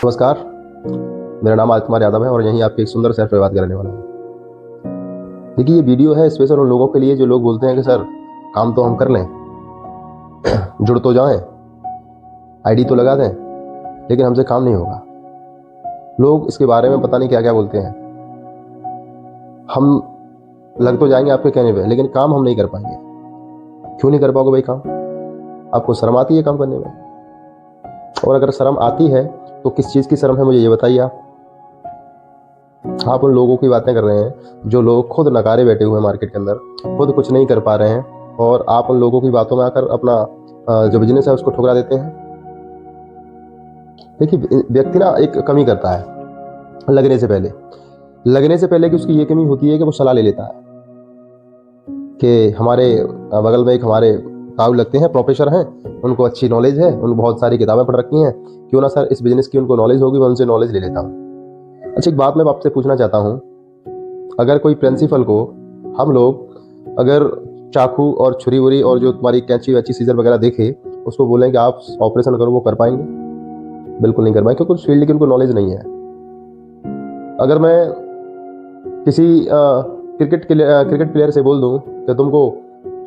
नमस्कार, मेरा नाम आदित्य कुमार यादव है और यहीं आपके एक सुंदर शहर पे बात करने वाला हूँ। देखिए, ये वीडियो है स्पेशल उन लोगों के लिए जो लोग बोलते हैं कि सर काम तो हम कर लें, जुड़ तो जाएं, आईडी तो लगा दें, लेकिन हमसे काम नहीं होगा। लोग इसके बारे में पता नहीं क्या क्या बोलते हैं। हम लग तो जाएंगे आपके कहने पे, लेकिन काम हम नहीं कर पाएंगे। क्यों नहीं कर पाओगे भाई काम? आपको शर्म आती है काम करने में? और अगर शर्म आती है तो किस चीज़ की शर्म है, मुझे ये बताइए। आप उन लोगों की बातें कर रहे हैं जो लोग खुद नकारे बैठे हुए हैं मार्केट के अंदर, खुद कुछ नहीं कर पा रहे हैं, और आप उन लोगों की बातों में आकर अपना जो बिजनेस है उसको ठुकरा देते हैं। देखिए, व्यक्ति ना एक कमी करता है लगने से पहले कि उसकी ये कमी होती है कि वो सलाह ले लेता है कि हमारे बगल में एक हमारे ताऊ लगते हैं, प्रोफेसर हैं, उनको अच्छी नॉलेज है, उनको बहुत सारी किताबें पढ़ रखी हैं, क्यों ना सर इस बिजनेस की उनको नॉलेज होगी, मैं उनसे नॉलेज ले लेता हूँ। अच्छा, एक बात मैं आपसे पूछना चाहता हूँ, अगर कोई प्रिंसिपल को हम लोग अगर चाकू और छुरी वुरी और जो तुम्हारी कैंची वैची सीजर वगैरह देखे, उसको बोलें कि आप ऑपरेशन करो, वो कर पाएंगे? बिल्कुल नहीं कर पाएंगे, क्योंकि उस फील्ड की उनको नॉलेज नहीं है। अगर मैं किसी क्रिकेट प्लेयर से बोल दूं कि तुमको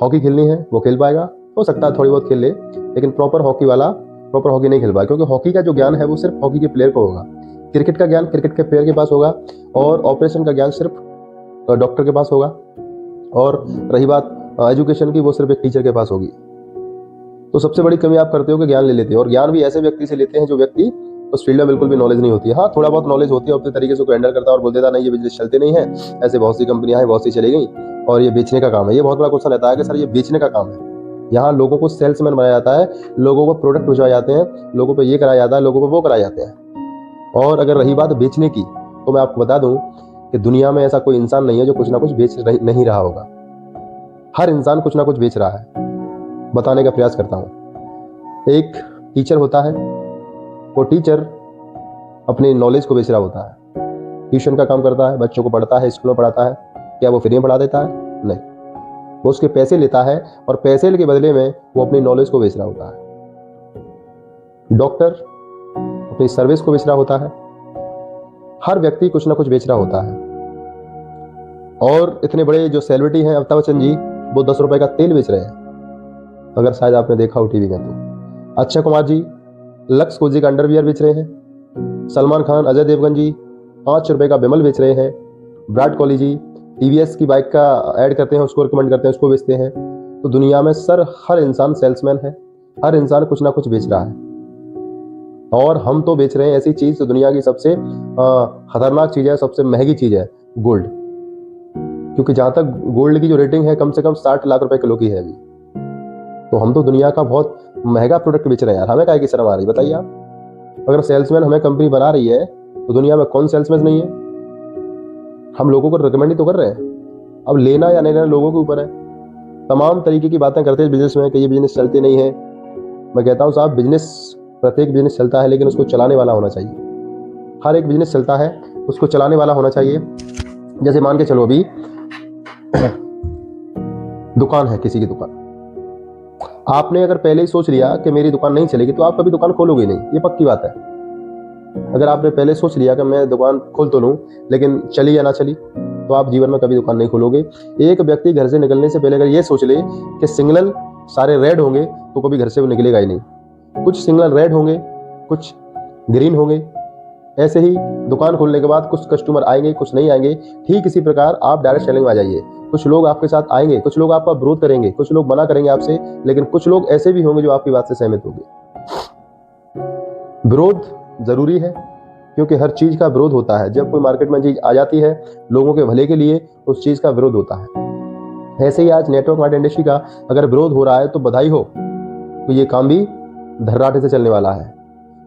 हॉकी खेलनी है, वो खेल पाएगा? हो सकता है थोड़ी बहुत खेल ले, लेकिन प्रॉपर हॉकी नहीं खेल पाएगा, क्योंकि हॉकी का जो ज्ञान है वो सिर्फ हॉकी के प्लेयर को होगा, क्रिकेट का ज्ञान क्रिकेट के प्लेयर के पास होगा, और ऑपरेशन का ज्ञान सिर्फ डॉक्टर के पास होगा, और रही बात एजुकेशन की, वो सिर्फ एक टीचर के पास होगी। तो सबसे बड़ी कमी आप करते हो कि ज्ञान ले लेते हो, और ज्ञान भी ऐसे व्यक्ति से लेते हैं जो व्यक्ति उस फील्ड में बिल्कुल भी नॉलेज नहीं होती है। हाँ, थोड़ा बहुत नॉलेज होती है, अपने तरीके से हैंडल करता है और बोल देता नहीं ये बिजनेस चलते नहीं है, ऐसे बहुत सी कंपनियां हैं, बहुत सी चली गई, और ये बेचने का काम है। ये बहुत बड़ा क्वेश्चन रहता है कि सर ये बेचने का काम है। यहाँ लोगों को सेल्समैन बनाया जाता है, लोगों को प्रोडक्ट भिजवाए जाते हैं, लोगों को ये कराया जाता है, लोगों को वो कराए जाते हैं। और अगर रही बात बेचने की, तो मैं आपको बता दूं कि दुनिया में ऐसा कोई इंसान नहीं है जो कुछ ना कुछ बेच नहीं रहा होगा। हर इंसान कुछ ना कुछ बेच रहा है। बताने का प्रयास करता हूं। एक टीचर होता है, वो टीचर अपनी नॉलेज को बेच रहा होता है, ट्यूशन का काम करता है, बच्चों को पढ़ता है, स्कूल में पढ़ाता है। क्या वो फ्री में पढ़ा देता है? नहीं, वो उसके पैसे लेता है, और पैसे के बदले में वो अपनी नॉलेज को बेच रहा होता है। डॉक्टर अपनी सर्विस को बेच रहा होता है। हर व्यक्ति कुछ ना कुछ बेच रहा होता है। और इतने बड़े जो सेलिब्रिटी हैं, अमिताभ बच्चन जी, वो 10 रुपए का तेल बेच रहे हैं, अगर शायद आपने देखा हो टीवी में तो। अक्षय कुमार जी लक्स कोजी का अंडरवियर बेच रहे हैं। सलमान खान, अजय देवगन जी 5 रुपए का बिमल बेच रहे हैं। विराट कोहली जी टीवीएस की बाइक का ऐड करते हैं, उसको रिकमेंड करते हैं, उसको बेचते हैं। तो दुनिया में सर हर इंसान सेल्समैन है, हर इंसान कुछ ना कुछ बेच रहा है। और हम तो बेच रहे हैं ऐसी चीज, तो दुनिया की सबसे खतरनाक चीज है, सबसे महंगी चीज है गोल्ड। क्योंकि जहां तक गोल्ड की जो रेटिंग है, कम से कम 60 लाख रुपए किलो की है अभी। तो हम तो दुनिया का बहुत महंगा प्रोडक्ट बेच रहे हैं यार, हमें काहे की शर्म आ रही? बताइए आप। अगर सेल्समैन हमें कंपनी बना रही है, तो दुनिया में कौन सेल्समैन नहीं है? हम लोगों को रिकमेंड ही तो कर रहे हैं। अब लेना या नहीं लेना लोगों के ऊपर है। तमाम तरीके की बातें करते हैं बिजनेस में कि ये बिजनेस चलते नहीं है। मैं कहता हूँ साहब, प्रत्येक बिजनेस चलता है, लेकिन उसको चलाने वाला होना चाहिए। हर एक बिजनेस चलता है, उसको चलाने वाला होना चाहिए। जैसे मान के चलो, अभी दुकान है, किसी की दुकान, आपने अगर पहले ही सोच लिया कि मेरी दुकान नहीं चलेगी, तो आप कभी दुकान खोलोगे नहीं, ये पक्की बात है। अगर आपने पहले सोच लिया कि मैं दुकान खोल तो लूं, लेकिन चली या ना चली, तो आप जीवन में कभी दुकान नहीं खोलोगे। एक व्यक्ति घर से निकलने से पहले अगर ये सोच ले कि सिग्नल सारे रेड होंगे, तो कभी घर से वो निकलेगा ही नहीं। कुछ सिग्नल रेड होंगे, कुछ ग्रीन होंगे। ऐसे ही दुकान खोलने के बाद कुछ कस्टमर आएंगे, कुछ नहीं आएंगे। ठीक इसी प्रकार आप डायरेक्ट सेलिंग में आ जाइए। कुछ लोग आपके साथ आएंगे, कुछ लोग आपका विरोध करेंगे, कुछ लोग मना करेंगे आपसे, लेकिन कुछ लोग ऐसे भी होंगे जो आपकी बात से सहमत होंगे। विरोध जरूरी है, क्योंकि हर चीज का विरोध होता है। जब कोई मार्केट में चीज आ जाती है, लोगों के भले के लिए उस चीज का विरोध होता है। ऐसे ही आज नेटवर्क मार्केटिंग इंडस्ट्री का अगर विरोध हो रहा है, तो बधाई हो, तो ये काम भी धर्राटे से चलने वाला है।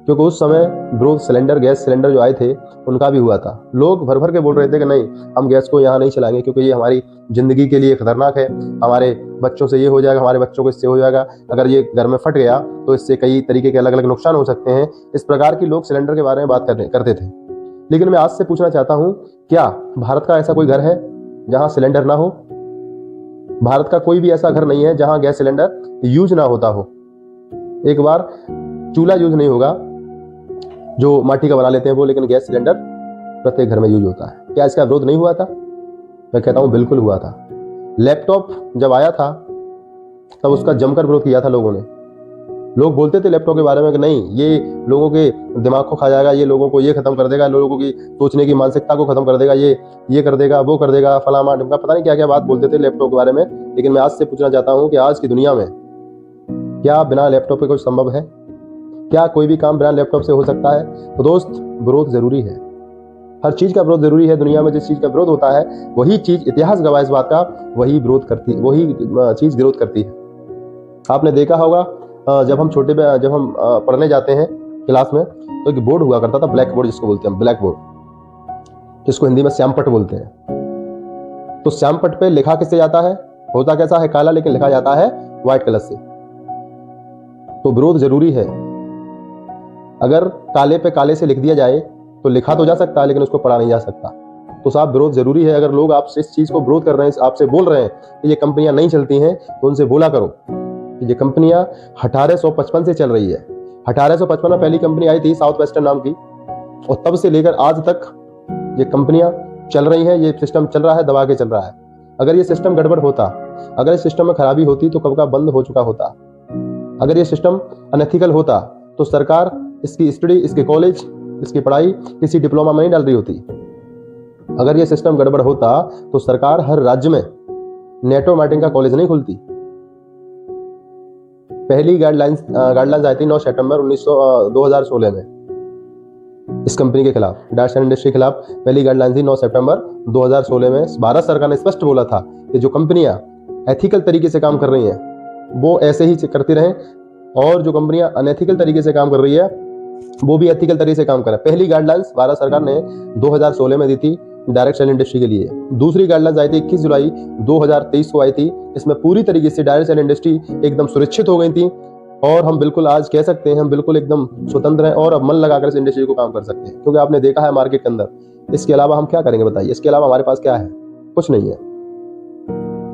क्योंकि उस समय विरोध गैस सिलेंडर जो आए थे, उनका भी हुआ था। लोग भर भर के बोल रहे थे कि नहीं, हम गैस को यहाँ नहीं चलाएंगे, क्योंकि ये हमारी जिंदगी के लिए खतरनाक है, हमारे बच्चों से ये हो जाएगा, हमारे बच्चों को इससे हो जाएगा, अगर ये घर में फट गया तो इससे कई तरीके के अलग अलग नुकसान हो सकते हैं। इस प्रकार की लोग सिलेंडर के बारे में बात करते थे। लेकिन मैं आज से पूछना चाहता हूँ, क्या भारत का ऐसा कोई घर है जहाँ सिलेंडर ना हो? भारत का कोई भी ऐसा घर नहीं है जहाँ गैस सिलेंडर यूज ना होता हो। एक बार चूल्हा यूज नहीं होगा, जो माटी का बना लेते हैं वो, लेकिन गैस सिलेंडर प्रत्येक घर में यूज होता है। क्या इसका विरोध नहीं हुआ था? मैं कहता हूं बिल्कुल हुआ था। लैपटॉप जब आया था तब उसका जमकर विरोध किया था लोगों ने। लोग बोलते थे लैपटॉप के बारे में कि नहीं, ये लोगों के दिमाग को खा जाएगा, ये लोगों को ये खत्म कर देगा, लोगों की सोचने की मानसिकता को खत्म कर देगा, ये कर देगा, वो कर देगा, फलाना ढिमका, पता नहीं क्या क्या बात बोलते थे लैपटॉप के बारे में। लेकिन मैं आज से पूछना चाहता हूं कि आज की दुनिया में क्या बिना लैपटॉप के कुछ संभव है? क्या कोई भी काम बिना लैपटॉप से हो सकता है? तो दोस्त, विरोध जरूरी है। हर चीज का विरोध जरूरी है। दुनिया में जिस चीज का विरोध होता है वही चीज, इतिहास गवाह इस बात का, वही चीज विरोध करती है। आपने देखा होगा जब हम पढ़ने जाते हैं क्लास में, तो एक बोर्ड हुआ करता था, ब्लैक बोर्ड जिसको बोलते हैं, ब्लैक बोर्ड, जिसको हिंदी में श्यामपट बोलते हैं। तो श्यामपट पे लिखा किससे जाता है? होता कैसा है? काला, लेकिन लिखा जाता है व्हाइट कलर से। तो विरोध जरूरी है। अगर काले पे काले से लिख दिया जाए तो लिखा तो जा सकता है, लेकिन उसको पढ़ा नहीं जा सकता। तो साहब, विरोध जरूरी है। अगर लोग आपसे इस चीज को विरोध कर रहे हैं, आपसे बोल रहे हैं कि ये कंपनियां नहीं चलती हैं, तो उनसे बोला करो कि ये कंपनियां 1855 से चल रही है। 1855 में पहली कंपनी आई थी साउथ वेस्टर्न नाम की, और तब से लेकर आज तक ये कंपनियां चल रही हैं। ये सिस्टम चल रहा है, दबा के चल रहा है। अगर ये सिस्टम गड़बड़ होता, अगर इस सिस्टम में खराबी होती, तो कब का बंद हो चुका होता। अगर ये सिस्टम अनएथिकल होता तो सरकार इसकी स्टडी, इसके कॉलेज, इसकी पढ़ाई किसी डिप्लोमा में नहीं डाल रही होती। अगर ये सिस्टम गड़बड़ होता तो सरकार हर राज्य में नेटो मार्टिन का कॉलेज नहीं खुलती। पहली गाइडलाइंस आई थी 9 सितंबर 2016 में इस कंपनी के खिलाफ, डायरेक्ट इंडस्ट्री के खिलाफ पहली गाइडलाइन थी 9 सितंबर 2016 में। भारत सरकार ने स्पष्ट बोला था कि जो कंपनियां एथिकल तरीके से काम कर रही हैं वो ऐसे ही करती रहें, और जो कंपनियां अनएथिकल तरीके से काम कर रही है वो भी एथिकल तरीके से काम करें। पहली गाइडलाइंस भारत सरकार ने 2016 में दी थी डायरेक्ट सेल इंडस्ट्री के लिए। दूसरी गाइडलाइंस आई थी 21 जुलाई 2023 को आई थी। इसमें पूरी तरीके से डायरेक्ट सेल इंडस्ट्री एकदम सुरक्षित हो गई थी, और हम बिल्कुल आज कह सकते हैं हम बिल्कुल एकदम स्वतंत्र हैं, और अब मन लगाकर इस इंडस्ट्री को काम कर सकते हैं। क्योंकि आपने देखा है मार्केट के अंदर, इसके अलावा हम क्या करेंगे बताइए? इसके अलावा हमारे पास क्या है? कुछ नहीं है।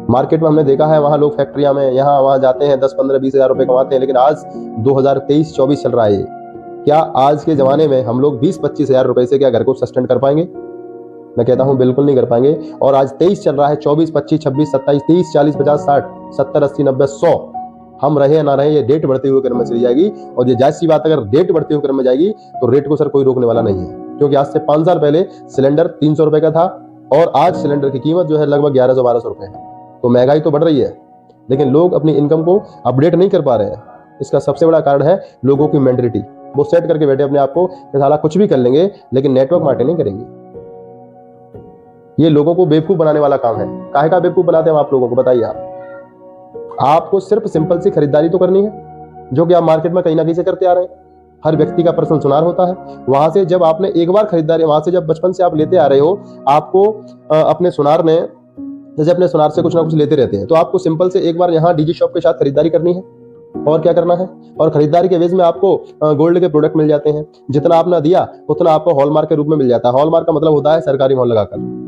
मार्केट में हमने देखा है, वहां लोग फैक्ट्रियां में यहाँ वहां जाते हैं, 10, 15, 20 हजार रुपए कमाते हैं। लेकिन आज 2023-24 चल रहा है, क्या आज के जमाने में हम लोग 20-25 हजार रुपए से क्या घर को सस्टेन कर पाएंगे? मैं कहता हूं बिल्कुल नहीं कर पाएंगे। और आज 23 चल रहा है, 24, 25, 26, 27, 30, 40, 50, 60, 70, 80, 90, 100, हम रहे या ना रहे, ये डेट बढ़ते हुए क्रम में चली जाएगी। और ये जायज सी बात, अगर डेट बढ़ते हुए क्रम में जाएगी तो रेट को सर कोई रोकने वाला नहीं है। क्योंकि आज से 5 साल पहले सिलेंडर 300 रुपए का था, और आज सिलेंडर की कीमत जो है लगभग 1100-1200 रुपए है। तो महंगाई तो बढ़ रही है, लेकिन लोग अपनी इनकम को अपडेट नहीं कर पा रहे हैं। इसका सबसे बड़ा कारण है लोगों की मेंटलिटी। वो सेट करके बैठे अपने आप को कि साला कुछ भी कर लेंगे, लेकिन नेटवर्क मार्केटिंग नहीं करेंगे। ये लोगों को बेवकूफ बनाने वाला काम है। काहे का बेवकूफ बनाते हैं आप लोगों को? बताइए आपको सिर्फ सिंपल सी खरीदारी तो करनी है, जो कि आप मार्केट में कहीं ना कहीं से करते आ रहे हैं। हर व्यक्ति का पर्सनल सुनार होता है। वहां से जब आपने एक बार खरीदारी, वहां से जब बचपन से आप लेते आ रहे हो, आपको अपने सुनार ने, जैसे अपने सुनार से कुछ ना कुछ लेते रहते हैं, तो आपको सिंपल से एक बार यहाँ डीजी शॉप के साथ खरीदारी करनी है। और क्या करना है? और खरीदारी के बेस में आपको गोल्ड के प्रोडक्ट मिल जाते हैं। जितना आपने दिया उतना आपको हॉलमार्क के रूप में मिल जाता है। हॉलमार्क का मतलब होता है सरकारी मोहर लगाकर।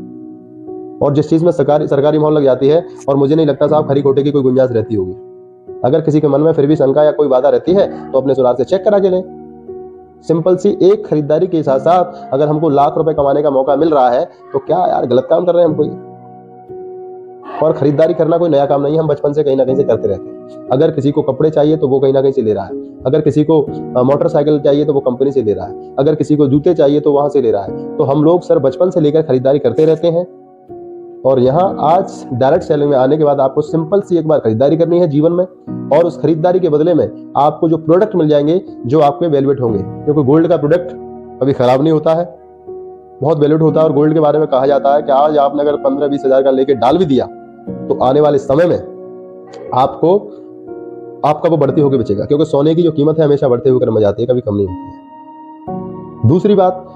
और जिस चीज में सरकारी मोहर लग जाती है, और मुझे नहीं लगता साहब खरी खोटे की कोई गुंजाइश रहती होगी। अगर किसी के मन में फिर भी शंका या कोई बाधा रहती है तो अपने सुनार से चेक करा के लें। सिंपल सी एक खरीदारी के साथ साथ अगर हमको लाख रुपए कमाने का मौका मिल रहा है, तो क्या यार गलत काम कर रहे हैं हम कोई? और खरीदारी करना कोई नया काम नहीं है, हम बचपन से कहीं ना कहीं से करते रहते हैं। अगर किसी को कपड़े चाहिए तो वो कहीं ना कहीं से ले रहा है। अगर किसी को मोटरसाइकिल चाहिए तो वो कंपनी से ले रहा है। अगर किसी को जूते चाहिए तो वहां से ले रहा है। तो हम लोग सर बचपन से लेकर खरीदारी करते रहते हैं। और यहाँ आज डायरेक्ट सेलिंग में आने के बाद आपको सिंपल सी एक बार खरीदारी करनी है जीवन में, और उस खरीदारी के बदले में आपको जो प्रोडक्ट मिल जाएंगे जो आपके वैल्यूएट होंगे। क्योंकि गोल्ड का प्रोडक्ट कभी खराब नहीं होता है, बहुत वैल्यूएट होता है। और गोल्ड के बारे में कहा जाता है कि आज आपने अगर 15-20 हजार का लेके डाल भी दिया तो आने वाले समय में आपका वो बढ़ती होकर बचेगा। क्योंकि सोने की जो कीमत है हमेशा बढ़ते हुए क्रम में जाती है, कभी कम नहीं होती है। दूसरी बात,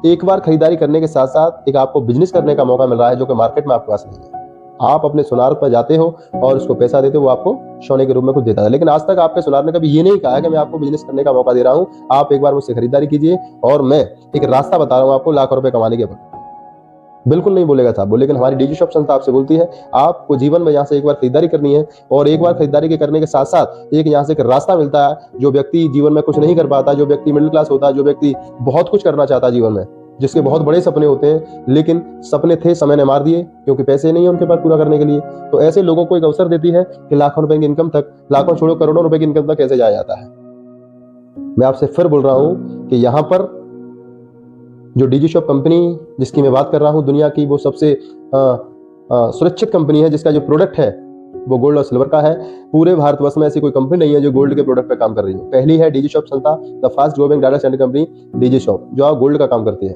एक बार खरीदारी करने के साथ साथ एक आपको बिजनेस करने का मौका मिल रहा है, जो कि मार्केट में आपके पास नहीं है। आप अपने सुनार पर जाते हो और उसको पैसा देते हो, वो आपको सोने के रूप में कुछ देता है। लेकिन आज तक आपके सुनार ने कभी ये नहीं कहा है कि मैं आपको बिजनेस करने का मौका दे रहा हूं, आप एक बार मुझसे खरीदारी कीजिए और मैं एक रास्ता बता रहा हूं आपको लाख रुपए कमाने के बाद। बिल्कुल नहीं बोलेगा साहब वो, लेकिन हमारी डिजिशॉप संस्था आपसे बोलती है आपको जीवन में यहाँ से एक बार खरीदारी करनी है, और एक बार खरीदारी के करने के साथ साथ एक यहाँ से एक रास्ता मिलता है। जो व्यक्ति जीवन में कुछ नहीं कर पाता, जो व्यक्ति मिडिल क्लास होता है, जो व्यक्ति बहुत कुछ करना चाहता है जीवन में, जिसके बहुत बड़े सपने होते हैं, लेकिन सपने थे समय ने मार दिए क्योंकि पैसे नहीं है उनके पास पूरा करने के लिए, तो ऐसे लोगों को एक अवसर देती है कि लाखों रुपए की इनकम तक, लाखों छोड़ो करोड़ों रुपए की इनकम तक कैसे जाया जाता है। मैं आपसे फिर बोल रहा हूं कि यहां पर जो डिजिशॉप कंपनी जिसकी मैं बात कर रहा हूं, दुनिया की वो सबसे सुरक्षित कंपनी है, जिसका जो प्रोडक्ट है वो गोल्ड और सिल्वर का है। पूरे भारतवर्ष में ऐसी कोई कंपनी नहीं है जो गोल्ड के प्रोडक्ट पे काम कर रही हो। पहली है डिजिशॉप संस्था, the fast growing data centre company Digishop, जो आप गोल्ड का काम करती है।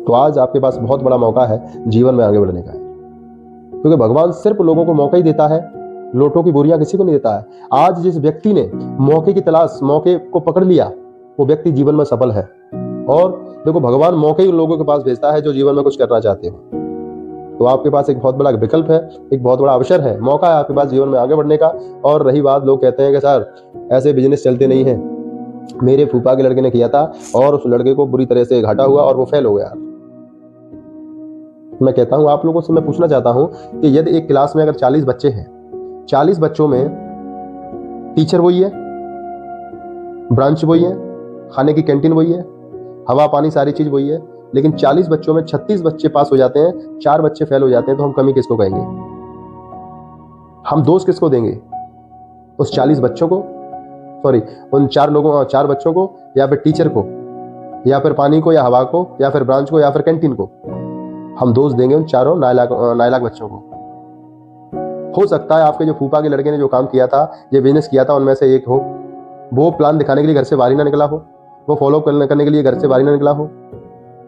तो आज आपके पास बहुत बड़ा मौका है जीवन में आगे बढ़ने का, क्योंकि भगवान सिर्फ लोगों को मौका ही देता है, लोटों की बोरियां किसी को नहीं देता है। आज जिस व्यक्ति ने मौके की तलाश, मौके को पकड़ लिया, वो व्यक्ति जीवन में सफल है। और देखो भगवान मौके ही उन लोगों के पास भेजता है जो जीवन में कुछ करना चाहते हो। तो आपके पास एक बहुत बड़ा विकल्प है, एक बहुत बड़ा अवसर है, मौका है आपके पास जीवन में आगे बढ़ने का। और रही बात, लोग कहते हैं कि सर ऐसे बिजनेस चलते नहीं है, मेरे फूफा के लड़के ने किया था और उस लड़के को बुरी तरह से घाटा हुआ और वो फेल हो गया। मैं कहता हूं आप लोगों से, मैं पूछना चाहता हूं कि यदि एक क्लास में अगर 40 बच्चे हैं, 40 बच्चों में टीचर वही है, ब्रांच वही है, खाने की कैंटीन वही है, हवा पानी सारी चीज वही है, लेकिन 40 बच्चों में 36 बच्चे पास हो जाते हैं, 4 बच्चे फेल हो जाते हैं, तो हम कमी किसको कहेंगे? हम दोष किसको देंगे? उस 40 बच्चों को, सॉरी उन 4 बच्चों को, या फिर टीचर को, या फिर पानी को, या हवा को, या फिर ब्रांच को, या फिर कैंटीन को? हम दोष देंगे उन चारों नालायक बच्चों को। हो सकता है आपके जो फूफा के लड़के ने जो काम किया था, ये बिजनेस किया था, उनमें से एक हो, वो प्लान दिखाने के लिए घर से बाहर ही ना निकला हो, वो फॉलो करने के लिए घर से बाहर ही ना निकला हो।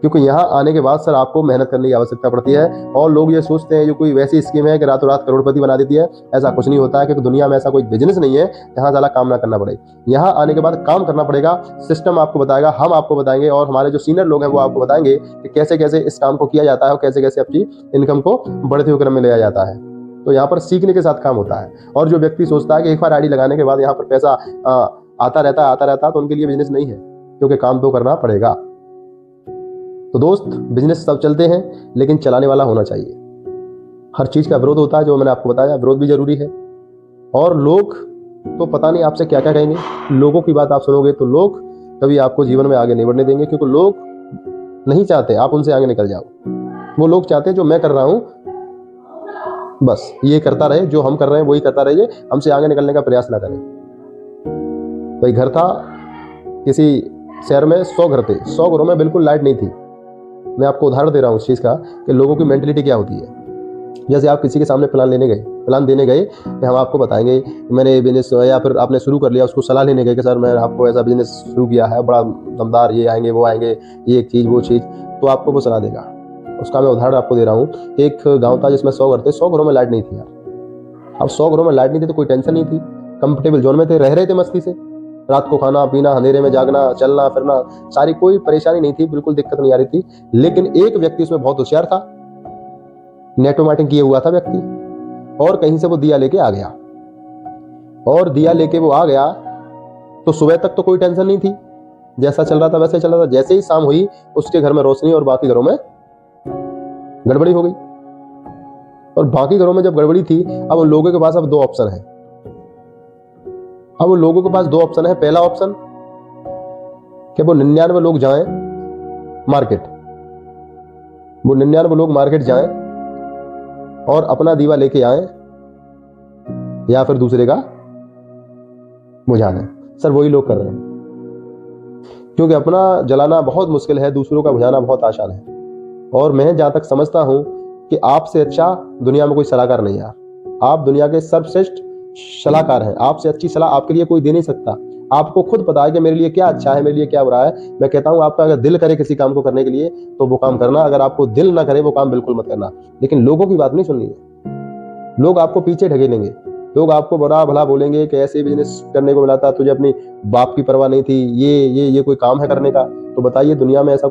क्योंकि यहाँ आने के बाद सर आपको मेहनत करने की आवश्यकता पड़ती है। और लोग ये सोचते हैं जो कोई वैसी स्कीम है कि रातों रात करोड़पति बना देती है, ऐसा कुछ नहीं होता है। क्योंकि दुनिया में ऐसा कोई बिजनेस नहीं है जहाँ ज़्यादा काम ना करना पड़े। यहाँ आने के बाद काम करना पड़ेगा, सिस्टम आपको बताएगा, हम आपको बताएंगे, और हमारे जो सीनियर लोग हैं वो आपको बताएंगे कि कैसे कैसे इस काम को किया जाता है और कैसे कैसे अपनी इनकम को बढ़ते हुए क्रम में लिया जाता है। तो यहाँ पर सीखने के साथ काम होता है। और जो व्यक्ति सोचता है कि एक बार आईडी लगाने के बाद यहाँ पर पैसा आता रहता है, तो उनके लिए बिजनेस नहीं है, क्योंकि काम तो करना पड़ेगा। तो दोस्त, बिजनेस सब चलते हैं, लेकिन चलाने वाला होना चाहिए। हर चीज का विरोध होता है, जो मैंने आपको बताया, विरोध भी जरूरी है। और लोग तो पता नहीं आपसे क्या क्या कहेंगे। लोगों की बात आप सुनोगे तो लोग कभी आपको जीवन में आगे नहीं बढ़ने देंगे, क्योंकि लोग नहीं चाहते आप उनसे आगे निकल जाओ। वो लोग चाहते हैं जो मैं कर रहा हूं बस ये करता रहे, जो हम कर रहे हैं वही करता रहिए, हमसे आगे निकलने का प्रयास ना करें। भाई घर था, किसी शहर में 100 घर थे, 100 घरों में बिल्कुल लाइट नहीं थी। मैं आपको उदाहरण दे रहा हूँ उस चीज़ का कि लोगों की मेंटलिटी क्या होती है। जैसे आप किसी के सामने प्लान देने गए कि हम आपको बताएंगे मैंने ये बिजनेस, या फिर आपने शुरू कर लिया, उसको सलाह लेने गए कि सर मैं आपको ऐसा बिजनेस शुरू किया है, बड़ा दमदार, ये आएंगे वो आएंगे, ये एक चीज़ वो चीज़, तो आपको वो सलाह देगा। उसका मैं उदाहरण आपको दे रहा हूँ। एक गाँव था जिसमें 100 घर थे, 100 घरों में लाइट नहीं थी यार। अब 100 घरों में लाइट नहीं थी तो कोई टेंशन नहीं थी, कंफर्टेबल जोन में थे, रह रहे थे मस्ती से। रात को खाना पीना, अंधेरे में जागना, चलना फिरना, सारी कोई परेशानी नहीं थी, बिल्कुल दिक्कत नहीं आ रही थी। लेकिन एक व्यक्ति उसमें बहुत होशियार था, नेटो मार्केटिंग किया हुआ था व्यक्ति, और कहीं से वो दिया लेके आ गया। और दिया लेके वो आ गया तो सुबह तक तो कोई टेंशन नहीं थी, जैसा चल रहा था वैसे चल रहा था। जैसे ही शाम हुई, उसके घर में रोशनी और बाकी घरों में गड़बड़ी हो गई। और बाकी घरों में जब गड़बड़ी थी, अब उन लोगों के पास अब 2 ऑप्शन है। अब उन लोगों के पास 2 ऑप्शन है। पहला ऑप्शन कि वो 99 लोग जाएं मार्केट, वो 99 लोग मार्केट जाएं और अपना दीवा लेके आएं, या फिर दूसरे का बुझा दें। सर वही लोग कर रहे हैं, क्योंकि अपना जलाना बहुत मुश्किल है, दूसरों का बुझाना बहुत आसान है। और मैं जहां तक समझता हूं कि आपसे अच्छा दुनिया में कोई सलाहकार नहीं है। आप दुनिया के सर्वश्रेष्ठ सलाहकार हैं। आपसे अच्छी सलाह आपके लिए कोई दे नहीं सकता। आपको खुद पता है कि मेरे लिए क्या अच्छा है, मेरे लिए क्या बुरा है। मैं कहता हूं आपका अगर दिल करे किसी काम को करने के लिए तो वो काम करना, अगर आपको दिल ना करे वो काम बिल्कुल मत करना। लेकिन लोगों की बात नहीं सुननी है। लोग आपको पीछे ढकेलेंगे, लोग आपको बुरा भला बोलेंगे कि ऐसे बिजनेस करने को मिला था, तुझे अपनी बाप की परवाह नहीं थी, ये कोई काम है करने का। तो बताइए दुनिया में ऐसा